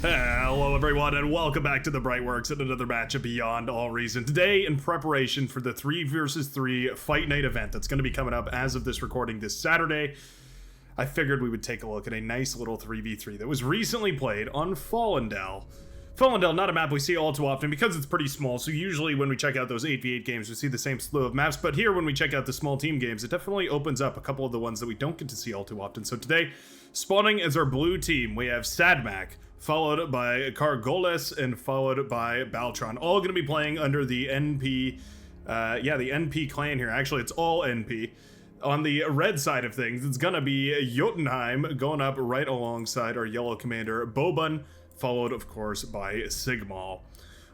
Hello everyone and welcome back to the Brightworks and another match of Beyond All Reason. Today, in preparation for the 3 versus 3 Fight Night event that's going to be coming up as of this recording this Saturday, I figured we would take a look at a nice little 3v3 that was recently played on Fallendale. Fallendale, not a map we see all too often because it's pretty small, so usually when we check out those 8v8 games we see the same slew of maps, but here when we check out the small team games it definitely opens up a couple of the ones that we don't get to see all too often. So today, spawning as our blue team, we have Sadmac, followed by Cargoles, and followed by Baltron. All going to be playing under the NP, the NP clan here. Actually, it's all NP. On the red side of things, it's going to be Jotunheim going up right alongside our yellow commander, Boban, followed, of course, by Sigmal.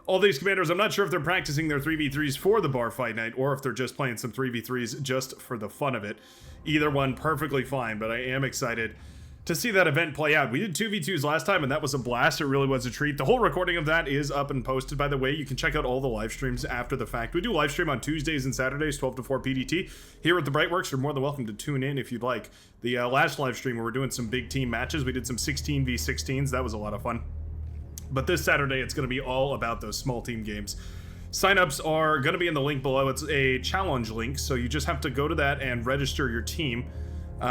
All these commanders, I'm not sure if they're practicing their 3v3s for the bar fight night, or if they're just playing some 3v3s just for the fun of it. Either one, perfectly fine, but I am excited to see that event play out. We did 2v2s last time, and that was a blast. It really was a treat. The whole recording of that is up and posted, by the way. You can check out all the live streams after the fact. We do live stream on Tuesdays and Saturdays, 12 to 4 PDT. Here at the Brightworks, you're more than welcome to tune in if you'd like. The last live stream where we're doing some big team matches, we did some 16v16s. That was a lot of fun. But this Saturday, it's going to be all about those small team games. Signups are going to be in the link below. It's a challenge link, so you just have to go to that and register your team.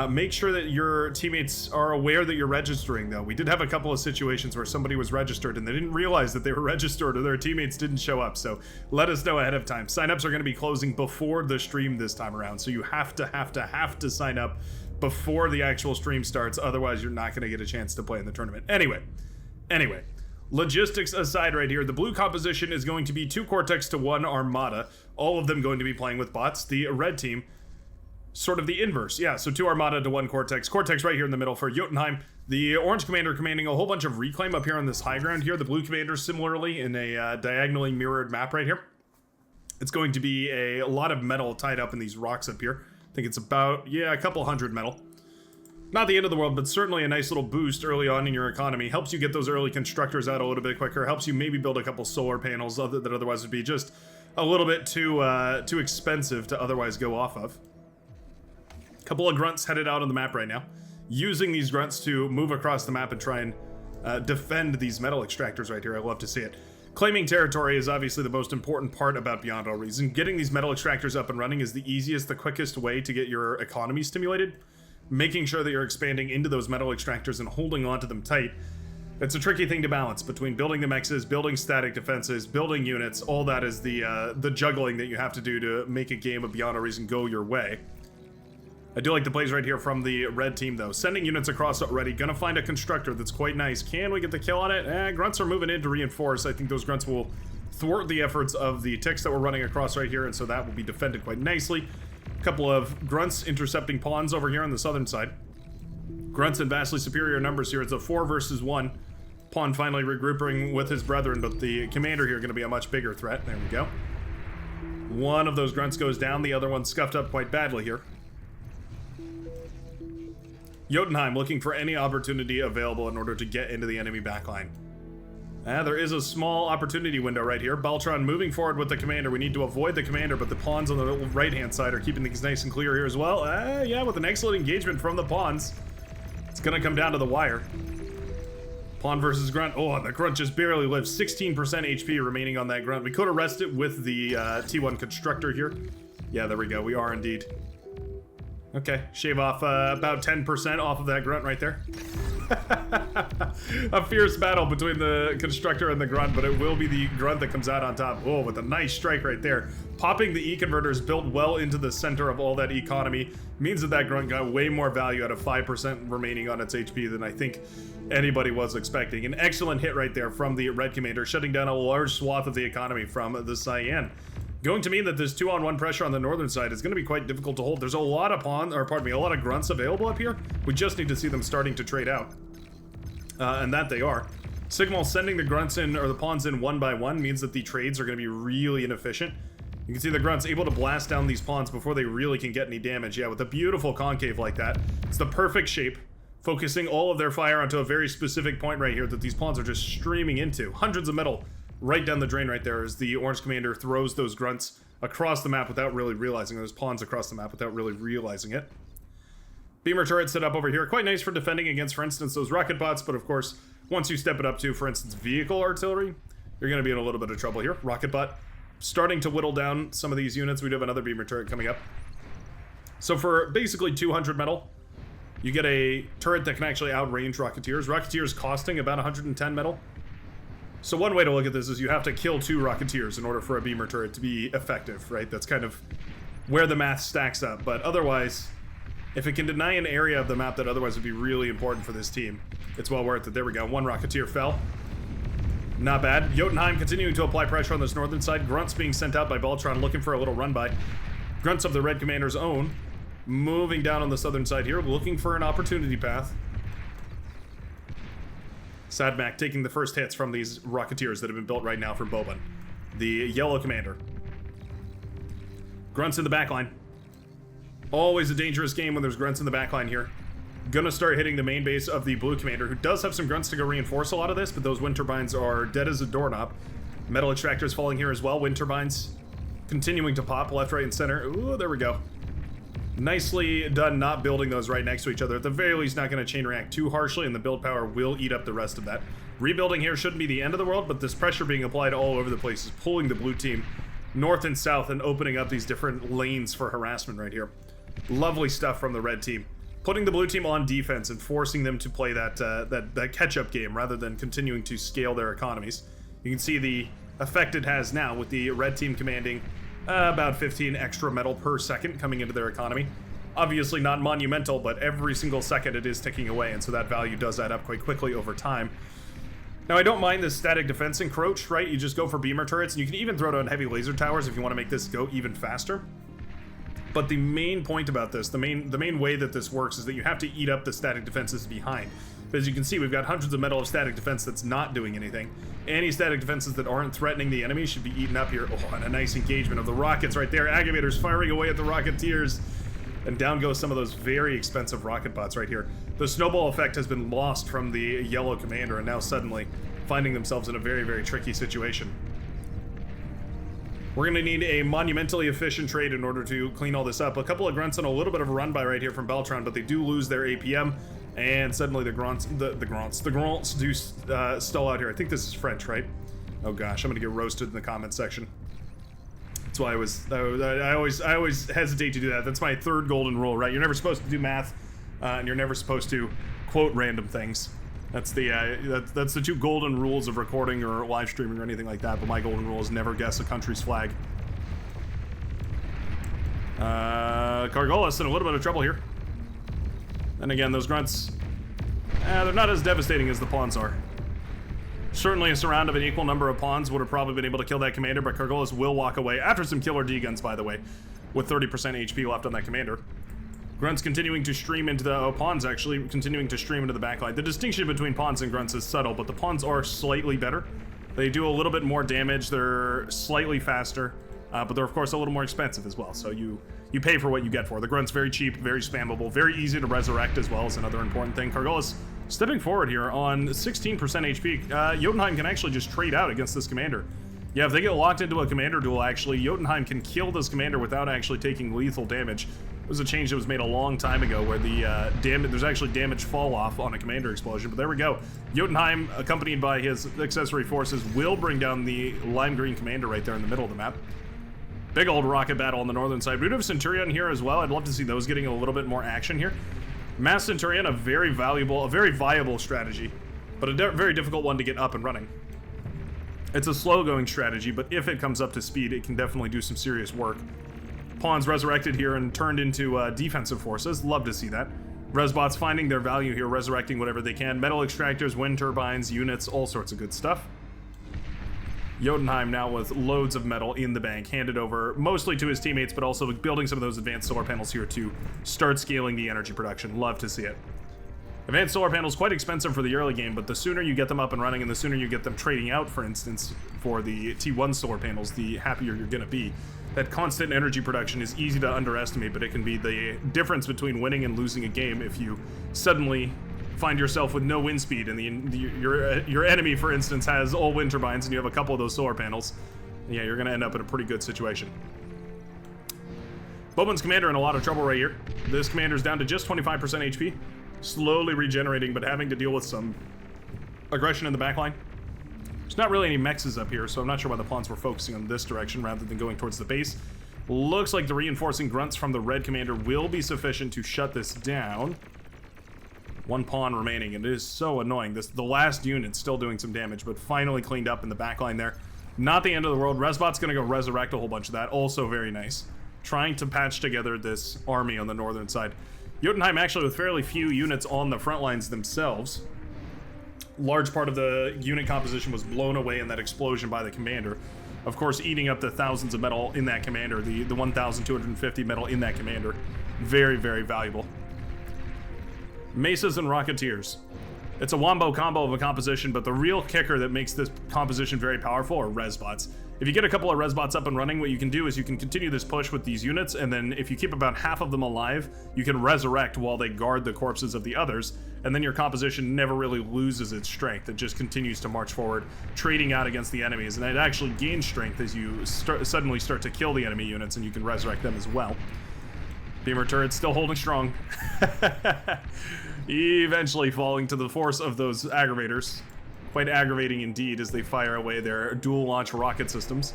Make sure that your teammates are aware that you're registering, though. We did have a couple of situations where somebody was registered and they didn't realize that they were registered or their teammates didn't show up, so let us know ahead of time. Signups are going to be closing before the stream this time around, so you have to sign up before the actual stream starts, otherwise you're not going to get a chance to play in the tournament. Anyway, logistics aside right here, the blue composition is going to be 2 Cortex to 1 Armada, all of them going to be playing with bots. The red team, sort of the inverse. Yeah, so 2 Armada to 1 Cortex. Cortex right here in the middle for Jotunheim. The orange commander commanding a whole bunch of reclaim up here on this high ground here. The blue commander similarly in a diagonally mirrored map right here. It's going to be a lot of metal tied up in these rocks up here. I think it's about, a couple hundred metal. Not the end of the world, but certainly a nice little boost early on in your economy. Helps you get those early constructors out a little bit quicker. Helps you maybe build a couple solar panels that otherwise would be just a little bit too expensive to otherwise go off of. Couple of grunts headed out on the map right now, using these grunts to move across the map and try and defend these metal extractors right here. I love to see it. Claiming territory is obviously the most important part about Beyond All Reason. Getting these metal extractors up and running is the easiest, the quickest way to get your economy stimulated. Making sure that you're expanding into those metal extractors and holding onto them tight. It's a tricky thing to balance between building the mexes, building static defenses, building units. All that is the juggling that you have to do to make a game of Beyond All Reason go your way. I do like the plays right here from the red team, though. Sending units across already. Gonna find a constructor that's quite nice. Can we get the kill on it? Grunts are moving in to reinforce. I think those grunts will thwart the efforts of the ticks that we're running across right here, and so that will be defended quite nicely. A couple of grunts intercepting pawns over here on the southern side. Grunts in vastly superior numbers here. It's a 4 versus 1. Pawn finally regrouping with his brethren, but the commander here going to be a much bigger threat. There we go. One of those grunts goes down. The other one scuffed up quite badly here. Jotunheim looking for any opportunity available in order to get into the enemy backline. There is a small opportunity window right here. Baltron moving forward with the commander. We need to avoid the commander, but the pawns on the right-hand side are keeping things nice and clear here as well. Yeah, with an excellent engagement from the pawns. It's going to come down to the wire. Pawn versus grunt. Oh, and the grunt just barely lives. 16% HP remaining on that grunt. We could arrest it with the T1 constructor here. Yeah, there we go. We are indeed. Okay, shave off about 10% off of that grunt right there. A fierce battle between the constructor and the grunt, but it will be the grunt that comes out on top. Oh, with a nice strike right there. Popping the E-converters built well into the center of all that economy means that that grunt got way more value out of 5% remaining on its HP than I think anybody was expecting. An excellent hit right there from the red commander, shutting down a large swath of the economy from the cyan. Going to mean that this 2-on-1 pressure on the northern side is going to be quite difficult to hold. There's a lot of a lot of grunts available up here. We just need to see them starting to trade out. And that they are. Sigmal sending the grunts in, or the pawns in one by one, means that the trades are going to be really inefficient. You can see the grunts able to blast down these pawns before they really can get any damage. Yeah, with a beautiful concave like that. It's the perfect shape, focusing all of their fire onto a very specific point right here that these pawns are just streaming into. Hundreds of metal right down the drain right there as the orange commander throws those grunts across the map without really realizing, those pawns across the map without really realizing it. Beamer turret set up over here. Quite nice for defending against, for instance, those rocket bots, but of course, Once you step it up to, for instance, vehicle artillery, you're going to be in a little bit of trouble here. Rocket butt. Starting to whittle down some of these units. We do have another beamer turret coming up. So for basically 200 metal, you get a turret that can actually outrange Rocketeers. Rocketeers costing about 110 metal. So one way to look at this is you have to kill 2 Rocketeers in order for a beamer turret to be effective, right? That's kind of where the math stacks up. But otherwise, if it can deny an area of the map that otherwise would be really important for this team, it's well worth it. There we go. 1 Rocketeer fell. Not bad. Jotunheim continuing to apply pressure on this northern side. Grunts being sent out by Beltron, looking for a little run by. Grunts of the Red Commander's own, moving down on the southern side here, looking for an opportunity path. Sadmak taking the first hits from these Rocketeers that have been built right now for Boban, the Yellow Commander. Grunts in the backline. Always a dangerous game when there's Grunts in the backline here. Gonna start hitting the main base of the Blue Commander, who does have some Grunts to go reinforce a lot of this, but those wind turbines are dead as a doorknob. Metal extractors falling here as well. Wind turbines continuing to pop left, right, and center. Ooh, there we go. Nicely done not building those right next to each other. At the very least, not going to chain react too harshly, and the build power will eat up the rest of that. Rebuilding here shouldn't be the end of the world, but this pressure being applied all over the place is pulling the blue team north and south and opening up these different lanes for harassment right here. Lovely stuff from the red team. Putting the blue team on defense and forcing them to play that catch-up game rather than continuing to scale their economies. You can see the effect it has now with the red team commanding about 15 extra metal per second coming into their economy. Obviously not monumental, but every single second it is ticking away, and so that value does add up quite quickly over time. Now, I don't mind this static defense encroach, right? You just go for beamer turrets, and you can even throw down heavy laser towers if you want to make this go even faster. But the main point about this, the main way that this works is that you have to eat up the static defenses behind. As you can see, we've got hundreds of metal of static defense that's not doing anything. Any static defenses that aren't threatening the enemy should be eaten up here. Oh, and a nice engagement of the rockets right there. Aggravators firing away at the Rocketeers. And down goes some of those very expensive rocket bots right here. The snowball effect has been lost from the Yellow Commander, and now suddenly finding themselves in a very, very tricky situation. We're going to need a monumentally efficient trade in order to clean all this up. A couple of grunts and a little bit of a run by right here from Beltron, but they do lose their APM. And suddenly the grunts do stall out here. I think this is French, right? Oh gosh, I'm gonna get roasted in the comments section. That's why I always hesitate to do that. That's my third golden rule, right? You're never supposed to do math, and you're never supposed to quote random things. That's the 2 golden rules of recording or live streaming or anything like that. But my golden rule is never guess a country's flag. Cargolis in a little bit of trouble here. And again, those grunts, they're not as devastating as the pawns are. Certainly a surround of an equal number of pawns would have probably been able to kill that commander, but Cargolis will walk away after some killer D-guns, by the way, with 30% HP left on that commander. Grunts continuing to stream into the pawns, actually continuing to stream into the backline. The distinction between pawns and grunts is subtle, but the pawns are slightly better. They do a little bit more damage, they're slightly faster, but they're of course a little more expensive as well, so you pay for what you get for. The grunt's very cheap, very spammable, very easy to resurrect as well, is another important thing. Cargolis stepping forward here on 16% HP. Jotunheim can actually just trade out against this commander. Yeah, if they get locked into a commander duel, actually, Jotunheim can kill this commander without actually taking lethal damage. It was a change that was made a long time ago where the there's actually damage fall off on a commander explosion, but there we go. Jotunheim, accompanied by his accessory forces, will bring down the lime green commander right there in the middle of the map. Big old rocket battle on the northern side. We do have Centurion here as well. I'd love to see those getting a little bit more action here. Mass Centurion, a very viable strategy, but a very difficult one to get up and running. It's a slow-going strategy, but if it comes up to speed, it can definitely do some serious work. Pawns resurrected here and turned into defensive forces. Love to see that. Resbots finding their value here, resurrecting whatever they can. Metal extractors, wind turbines, units, all sorts of good stuff. Jotunheim now with loads of metal in the bank, handed over mostly to his teammates, but also building some of those advanced solar panels here to start scaling the energy production. Love to see it. Advanced solar panels quite expensive for the early game, but the sooner you get them up and running and the sooner you get them trading out, for instance, for the T1 solar panels, the happier you're gonna be. That constant energy production is easy to underestimate, but it can be the difference between winning and losing a game if you suddenly find yourself with no wind speed and your enemy, for instance, has all wind turbines and you have a couple of those solar panels. Yeah, you're gonna end up in a pretty good situation. Boban's commander in a lot of trouble right here. This commander's down to just 25% HP. Slowly regenerating, but having to deal with some aggression in the backline. There's not really any mexes up here, so I'm not sure why the pawns were focusing on this direction rather than going towards the base. Looks like the reinforcing grunts from the red commander will be sufficient to shut this down. One pawn remaining, and it is so annoying. The last unit's still doing some damage, but finally cleaned up in the backline there. Not the end of the world. Resbot's gonna go resurrect a whole bunch of that. Also very nice. Trying to patch together this army on the northern side. Jotunheim actually with fairly few units on the front lines themselves. Large part of the unit composition was blown away in that explosion by the commander. Of course, eating up the thousands of metal in that commander, the 1,250 metal in that commander. Very, very valuable. Mesas and Rocketeers. It's a wombo combo of a composition, but the real kicker that makes this composition very powerful are Resbots. If you get a couple of Resbots up and running, what you can do is you can continue this push with these units, and then if you keep about half of them alive, you can resurrect while they guard the corpses of the others, and then your composition never really loses its strength. It just continues to march forward, trading out against the enemies, and it actually gains strength as you suddenly start to kill the enemy units, and you can resurrect them as well. Beamer turret still holding strong. Eventually falling to the force of those aggravators. Quite aggravating indeed as they fire away their dual launch rocket systems.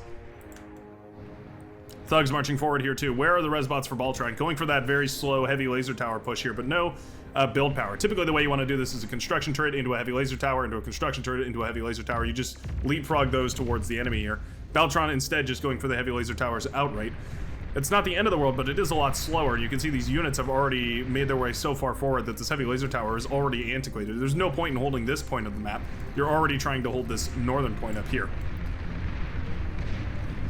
Thugs marching forward here too. Where are the Resbots for Baltron? Going for that very slow heavy laser tower push here, but no build power. Typically the way you want to do this is a construction turret into a heavy laser tower, into a construction turret, into a heavy laser tower. You just leapfrog those towards the enemy here. Baltron instead just going for the heavy laser towers outright. It's not the end of the world, but it is a lot slower. You can see these units have already made their way so far forward that this heavy laser tower is already antiquated. There's no point in holding this point of the map. You're already trying to hold this northern point up here.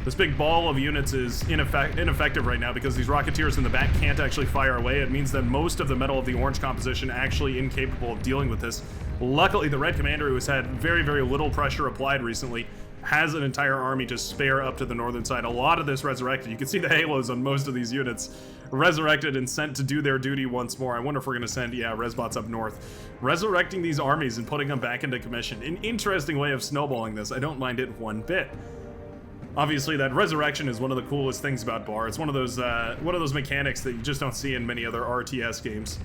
This big ball of units is ineffective right now because these Rocketeers in the back can't actually fire away. It means that most of the metal of the orange composition actually incapable of dealing with this. Luckily, the red commander, who has had very, very little pressure applied recently, has an entire army to spare up to the northern side. A lot of this resurrected. You can see the halos on most of these units resurrected and sent to do their duty once more. I wonder if we're going to send, Resbots up north. Resurrecting these armies and putting them back into commission. An interesting way of snowballing this. I don't mind it one bit. Obviously, that resurrection is one of the coolest things about Bar. It's one of those mechanics that you just don't see in many other RTS games.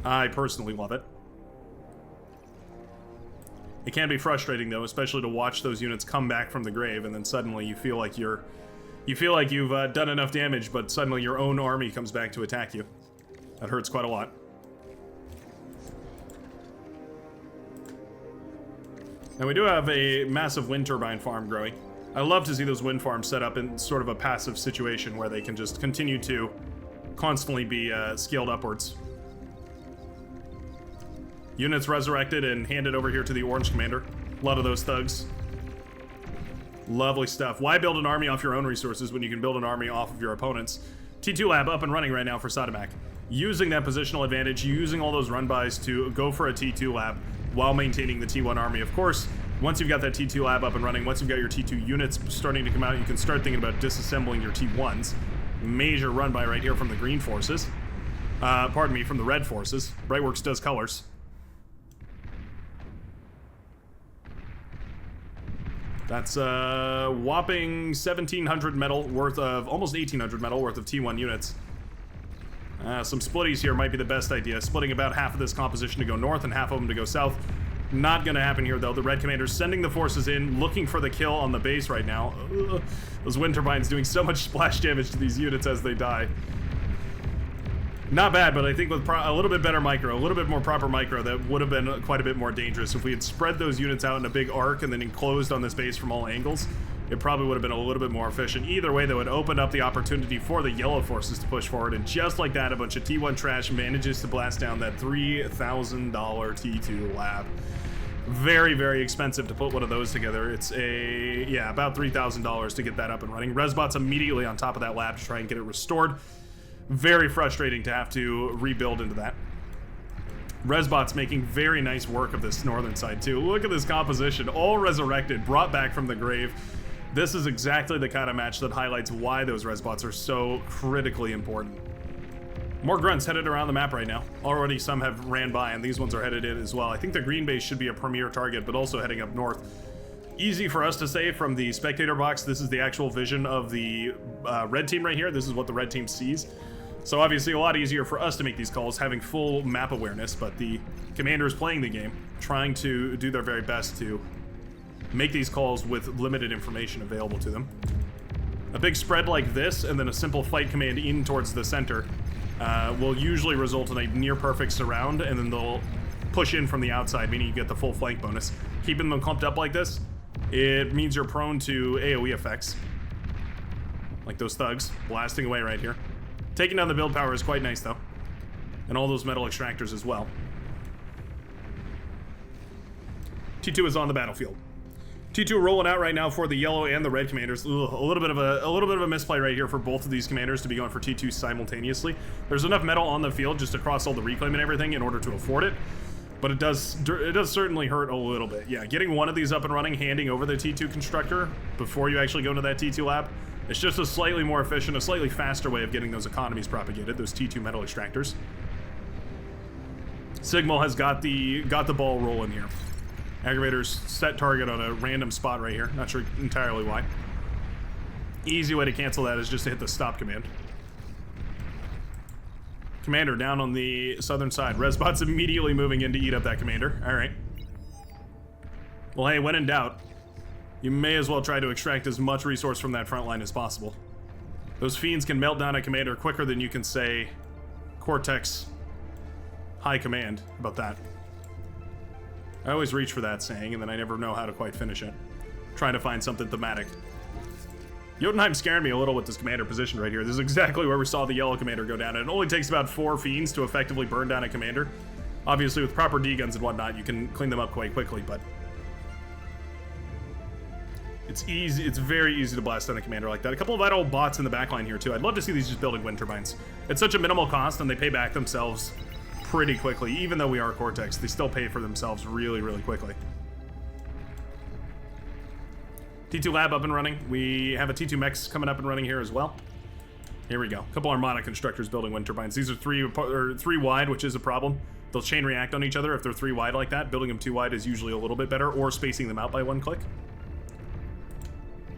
I personally love it. It can be frustrating though, especially to watch those units come back from the grave, and then suddenly you feel like you've done enough damage, but suddenly your own army comes back to attack you. That hurts quite a lot. Now we do have a massive wind turbine farm growing. I love to see those wind farms set up in sort of a passive situation where they can just continue to constantly be scaled upwards. Units resurrected and handed over here to the orange commander. A lot of those thugs. Lovely stuff. Why build an army off your own resources when you can build an army off of your opponents? T2 lab up and running right now for Sadamak. Using that positional advantage, using all those run-bys to go for a T2 lab while maintaining the T1 army. Of course, once you've got that T2 lab up and running, once you've got your T2 units starting to come out, you can start thinking about disassembling your T1s. Major run-by right here from the green forces. Pardon me, from the red forces. Brightworks does colors. That's a whopping 1,700 metal worth of, almost 1,800 metal worth of T1 units. Some splitties here might be the best idea. Splitting about half of this composition to go north and half of them to go south. Not gonna happen here though. The red commander's sending the forces in, looking for the kill on the base right now. Ugh. Those wind turbines doing so much splash damage to these units as they die. Not bad, but I think with a little bit better micro, a little bit more proper micro, that would have been quite a bit more dangerous. If we had spread those units out in a big arc and then enclosed on this base from all angles, it probably would have been a little bit more efficient. Either way, though, it opened up the opportunity for the yellow forces to push forward, and just like that, a bunch of T1 trash manages to blast down that $3,000 T2 lab. Very, very expensive to put one of those together. It's about $3,000 to get that up and running. Resbots immediately on top of that lab to try and get it restored. Very frustrating to have to rebuild into that. Resbots making very nice work of this northern side too. Look at this composition, all resurrected, brought back from the grave. This is exactly the kind of match that highlights why those Resbots are so critically important. More grunts headed around the map right now. Already some have ran by, and these ones are headed in as well. I think the green base should be a premier target, but also heading up north. Easy for us to say from the spectator box. This is the actual vision of the red team right here. This is what the red team sees. So obviously a lot easier for us to make these calls, having full map awareness, but the commander is playing the game. trying to do their very best to make these calls with limited information available to them. A big spread like this, and then a simple fight command in towards the center, will usually result in a near-perfect surround, and then they'll push in from the outside, meaning you get the full flank bonus. Keeping them clumped up like this, it means you're prone to AoE effects. Like those thugs, blasting away right here. Taking down the build power is quite nice, though. And all those metal extractors as well. T2 is on the battlefield. T2 rolling out right now for the yellow and the red commanders. Ugh, a little bit of a misplay right here for both of these commanders to be going for T2 simultaneously. There's enough metal on the field just across all the reclaim and everything in order to afford it, but it does certainly hurt a little bit. Yeah, getting one of these up and running, handing over the T2 constructor before you actually go into that T2 lab, it's just a slightly more efficient, a slightly faster way of getting those economies propagated, those T2 metal extractors. Sigmal has got the ball rolling here. Aggravator's set target on a random spot right here. Not sure entirely why. Easy way to cancel that is just to hit the stop command. Commander down on the southern side. Resbot's immediately moving in to eat up that commander. Alright. Well, hey, when in doubt, you may as well try to extract as much resource from that front line as possible. Those fiends can melt down a commander quicker than you can say Cortex High Command. How about that? I always reach for that saying, and then I never know how to quite finish it. Trying to find something thematic. Jotunheim's scaring me a little with this commander position right here. This is exactly where we saw the yellow commander go down. And it only takes about 4 fiends to effectively burn down a commander. Obviously, with proper D-guns and whatnot, you can clean them up quite quickly, but it's easy. It's very easy to blast down a commander like that. A couple of idle bots in the backline here, too. I'd love to see these just building wind turbines. It's such a minimal cost, and they pay back themselves pretty quickly. Even though we are Cortex, they still pay for themselves really, really quickly. T2 lab up and running. We have a T2 mechs coming up and running here as well. Here we go. A couple Armada constructors building wind turbines. These are three wide, which is a problem. They'll chain react on each other if they're 3 wide like that. Building them 2 wide is usually a little bit better, or spacing them out by 1 click.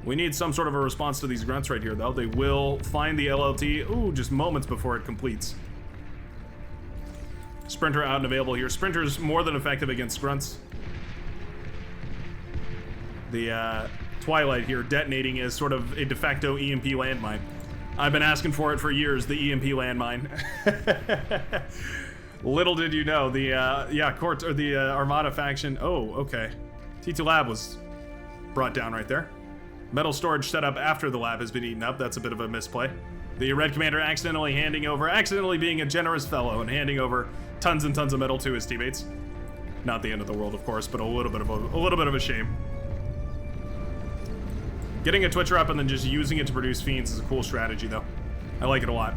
We need some sort of a response to these grunts right here, though. They will find the LLT, ooh, just moments before it completes. Sprinter out and available here. Sprinter's more than effective against grunts. The Twilight here detonating is sort of a de facto EMP landmine. I've been asking for it for years, the EMP landmine. Little did you know, the Armada faction. Oh, okay. T2 lab was brought down right there. Metal storage set up after the lab has been eaten up. That's a bit of a misplay. The red commander accidentally being a generous fellow and handing over tons and tons of metal to his teammates. Not the end of the world, of course, but a little bit of a shame. Getting a Twitcher up and then just using it to produce fiends is a cool strategy, though. I like it a lot.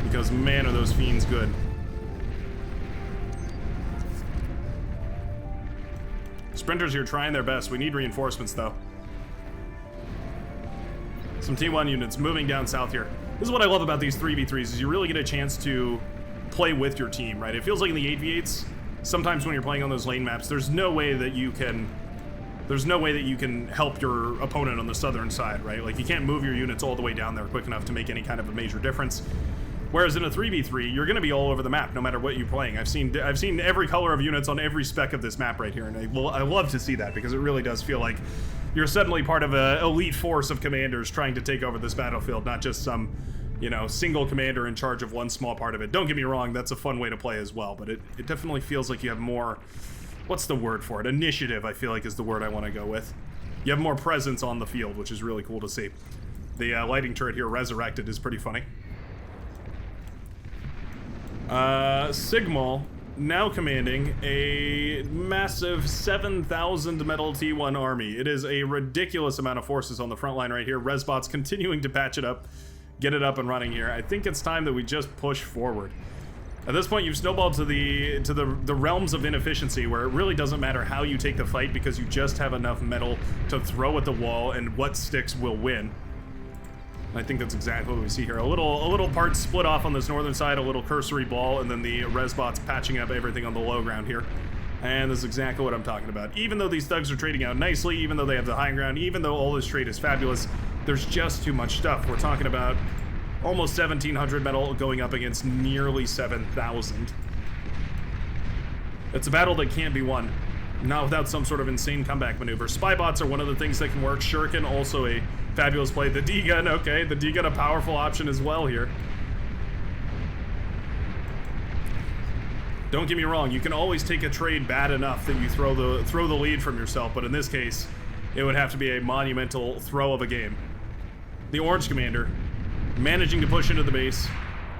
Because, man, are those fiends good. Sprinters here trying their best. We need reinforcements, though. Some T1 units moving down south here. This is what I love about these 3v3s, is you really get a chance to play with your team, right? It feels like in the 8v8s, sometimes when you're playing on those lane maps, there's no way that you can help your opponent on the southern side, right? Like, you can't move your units all the way down there quick enough to make any kind of a major difference. Whereas in a 3v3, you're going to be all over the map, no matter what you're playing. I've seen every color of units on every spec of this map right here, and I love to see that, because it really does feel like you're suddenly part of an elite force of commanders trying to take over this battlefield, not just some, single commander in charge of one small part of it. Don't get me wrong, that's a fun way to play as well, but it definitely feels like you have more, what's the word for it? Initiative, I feel like, is the word I want to go with. You have more presence on the field, which is really cool to see. The lighting turret here, resurrected, is pretty funny. Sigmal now commanding a massive 7,000 metal T1 army. It is a ridiculous amount of forces on the front line right here. Resbot's continuing to patch it up, get it up and running here. I think it's time that we just push forward. At this point, you've snowballed to the realms of inefficiency, where it really doesn't matter how you take the fight, because you just have enough metal to throw at the wall, and what sticks will win. I think that's exactly what we see here. A little part split off on this northern side, a little cursory ball, and then the Resbots patching up everything on the low ground here. And this is exactly what I'm talking about. Even though these thugs are trading out nicely, even though they have the high ground, even though all this trade is fabulous, there's just too much stuff. We're talking about almost 1,700 metal going up against nearly 7,000. It's a battle that can't be won. Not without some sort of insane comeback maneuver. Spy bots are one of the things that can work. Shuriken, also a fabulous play. The D-gun, okay. The D-gun, a powerful option as well here. Don't get me wrong, you can always take a trade bad enough that you throw the lead from yourself, but in this case, it would have to be a monumental throw of a game. The Orange Commander, managing to push into the base,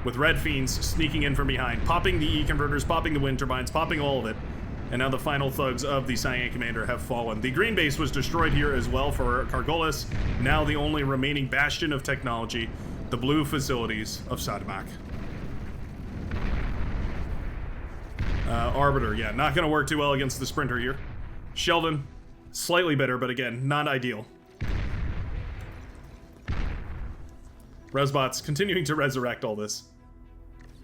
with Red Fiends sneaking in from behind, popping the E-converters, popping the wind turbines, popping all of it. And now the final thugs of the Cyan Commander have fallen. The green base was destroyed here as well for Kargolis. Now the only remaining bastion of technology, the blue facilities of Sadamak. Arbiter, yeah, not going to work too well against the Sprinter here. Sheldon, slightly better, but again, not ideal. Resbots continuing to resurrect all this.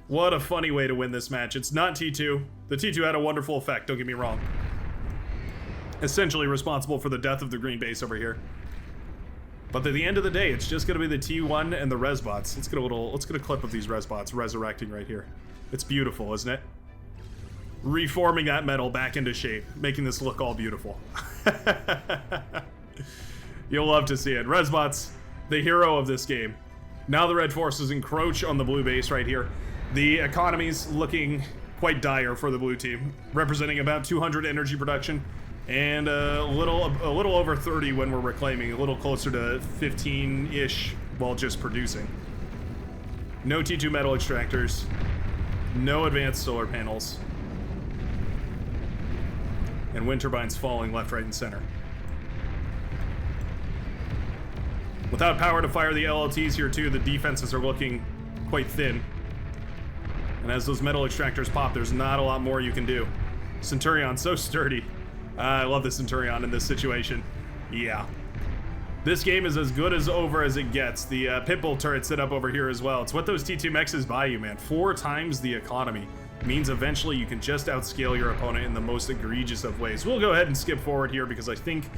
What a funny way to win this match. It's not T2. The T2 had a wonderful effect, don't get me wrong. Essentially responsible for the death of the green base over here. But at the end of the day, it's just gonna be the T1 and the Resbots. Let's get a clip of these Resbots resurrecting right here. It's beautiful, isn't it? Reforming that metal back into shape, making this look all beautiful. You'll love to see it. Resbots, the hero of this game. Now the red forces encroach on the blue base right here. The economy's looking quite dire for the blue team, representing about 200 energy production and a little over 30 when we're reclaiming, a little closer to 15-ish while just producing. No T2 metal extractors, no advanced solar panels, and wind turbines falling left, right, and center. Without power to fire the LLTs here too, the defenses are looking quite thin. And as those metal extractors pop, there's not a lot more you can do. Centurion, so sturdy. I love the Centurion in this situation. Yeah. This game is as good as over as it gets. The Pitbull turret set up over here as well. It's what those T2 mexes buy you, man. 4 times the economy. Means eventually you can just outscale your opponent in the most egregious of ways. We'll go ahead and skip forward here because I think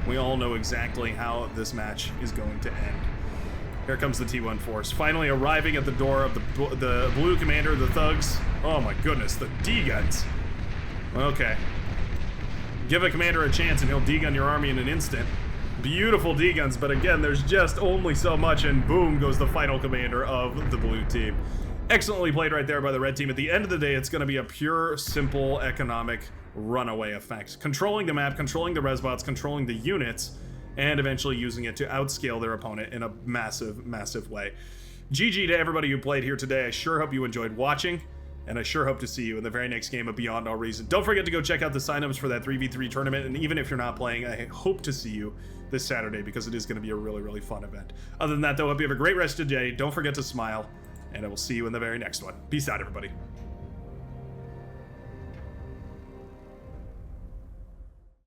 we all know exactly how this match is going to end. Here comes the T1 force, finally arriving at the door of the blue commander, the thugs. Oh my goodness, the D-guns. Okay. Give a commander a chance and he'll D-gun your army in an instant. Beautiful D-guns, but again, there's just only so much, and boom goes the final commander of the blue team. Excellently played right there by the red team. At the end of the day, it's going to be a pure, simple, economic runaway effect. Controlling the map, controlling the resbots, controlling the units, and eventually using it to outscale their opponent in a massive, massive way. GG to everybody who played here today. I sure hope you enjoyed watching, and I sure hope to see you in the very next game of Beyond All Reason. Don't forget to go check out the signups for that 3v3 tournament, and even if you're not playing, I hope to see you this Saturday because it is going to be a really, really fun event. Other than that, though, I hope you have a great rest of the day. Don't forget to smile, and I will see you in the very next one. Peace out, everybody.